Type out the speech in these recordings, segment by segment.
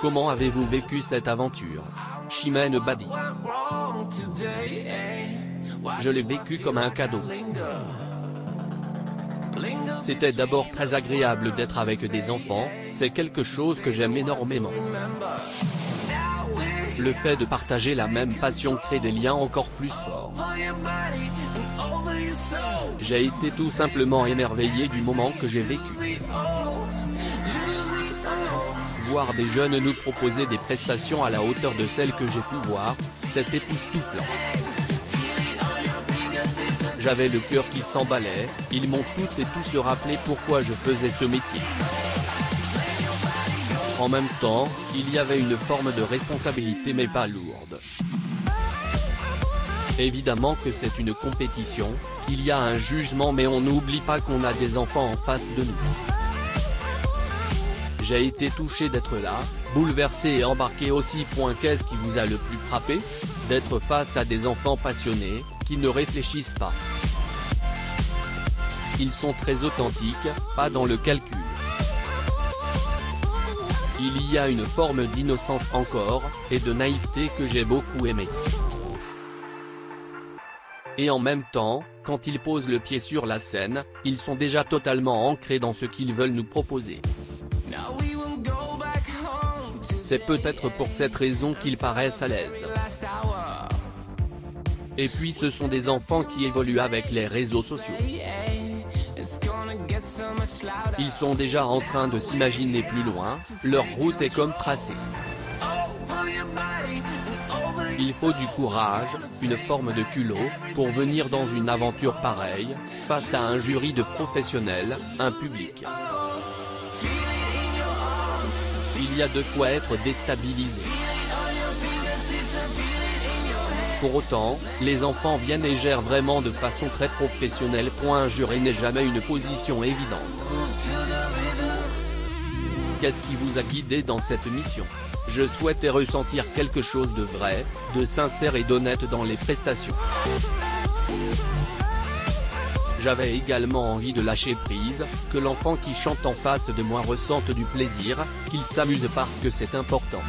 Comment avez-vous vécu cette aventure? Chimène Badi. Je l'ai vécu comme un cadeau. C'était d'abord très agréable d'être avec des enfants, c'est quelque chose que j'aime énormément. Le fait de partager la même passion crée des liens encore plus forts. J'ai été tout simplement émerveillé du moment que j'ai vécu. Voir des jeunes nous proposer des prestations à la hauteur de celles que j'ai pu voir, c'est époustouflant. J'avais le cœur qui s'emballait, ils m'ont toutes et tous rappelé pourquoi je faisais ce métier. En même temps, il y avait une forme de responsabilité mais pas lourde. Évidemment que c'est une compétition, qu'il y a un jugement mais on n'oublie pas qu'on a des enfants en face de nous. J'ai été touché d'être là, bouleversé et embarqué aussi. Qu'est-ce qui vous a le plus frappé? D'être face à des enfants passionnés, qui ne réfléchissent pas. Ils sont très authentiques, pas dans le calcul. Il y a une forme d'innocence encore, et de naïveté que j'ai beaucoup aimé. Et en même temps, quand ils posent le pied sur la scène, ils sont déjà totalement ancrés dans ce qu'ils veulent nous proposer. C'est peut-être pour cette raison qu'ils paraissent à l'aise. Et puis ce sont des enfants qui évoluent avec les réseaux sociaux. Ils sont déjà en train de s'imaginer plus loin, leur route est comme tracée. Il faut du courage, une forme de culot, pour venir dans une aventure pareille, face à un jury de professionnels, un public. Il y a de quoi être déstabilisé. Pour autant, les enfants viennent et gèrent vraiment de façon très professionnelle. Un jury n'est jamais une position évidente. Qu'est-ce qui vous a guidé dans cette mission? Je souhaitais ressentir quelque chose de vrai, de sincère et d'honnête dans les prestations. J'avais également envie de lâcher prise, que l'enfant qui chante en face de moi ressente du plaisir, qu'il s'amuse parce que c'est important.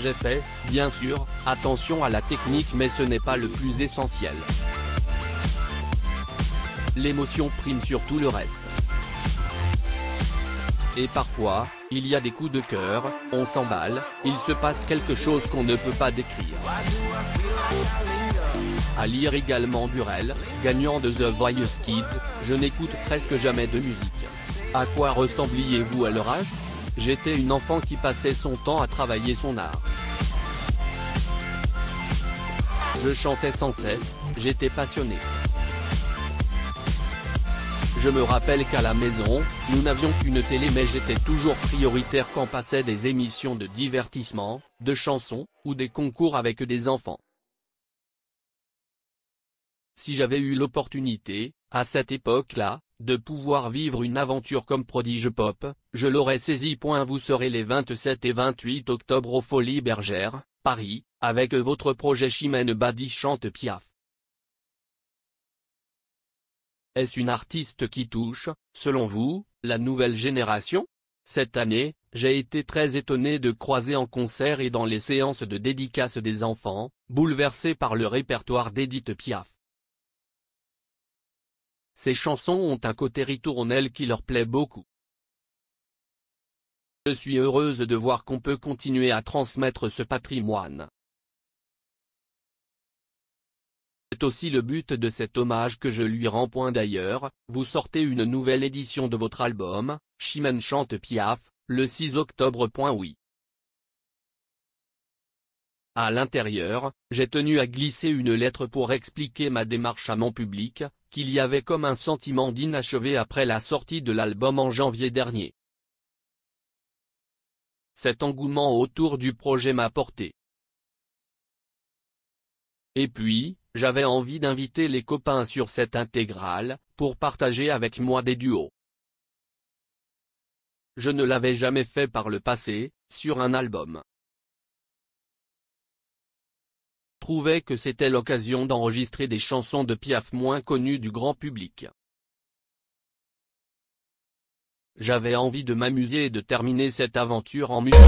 J'ai fait, bien sûr, attention à la technique mais ce n'est pas le plus essentiel. L'émotion prime sur tout le reste. Et parfois, il y a des coups de cœur, on s'emballe, il se passe quelque chose qu'on ne peut pas décrire. À lire également Burrell, gagnant de The Voice Kids, je n'écoute presque jamais de musique. À quoi ressembliez-vous à leur âge? J'étais une enfant qui passait son temps à travailler son art. Je chantais sans cesse, j'étais passionné. Je me rappelle qu'à la maison, nous n'avions qu'une télé mais j'étais toujours prioritaire quand passaient des émissions de divertissement, de chansons, ou des concours avec des enfants. Si j'avais eu l'opportunité, à cette époque-là, de pouvoir vivre une aventure comme Prodige Pop, je l'aurais saisi. Vous serez les 27 et 28 octobre aux Folies Bergères, Paris, avec votre projet Chimène Badi chante Piaf. Est-ce une artiste qui touche, selon vous, la nouvelle génération? Cette année, j'ai été très étonné de croiser en concert et dans les séances de dédicaces des enfants, bouleversés par le répertoire d'Edith Piaf. Ces chansons ont un côté ritournel qui leur plaît beaucoup. Je suis heureuse de voir qu'on peut continuer à transmettre ce patrimoine. C'est aussi le but de cet hommage que je lui rends. D'ailleurs, vous sortez une nouvelle édition de votre album, Chimène chante Piaf, le 6 octobre. Oui. À l'intérieur, j'ai tenu à glisser une lettre pour expliquer ma démarche à mon public, qu'il y avait comme un sentiment d'inachevé après la sortie de l'album en janvier dernier. Cet engouement autour du projet m'a porté. Et puis, j'avais envie d'inviter les copains sur cette intégrale, pour partager avec moi des duos. Je ne l'avais jamais fait par le passé, sur un album. Je trouvais que c'était l'occasion d'enregistrer des chansons de Piaf moins connues du grand public. j'avais envie de m'amuser et de terminer cette aventure en musique.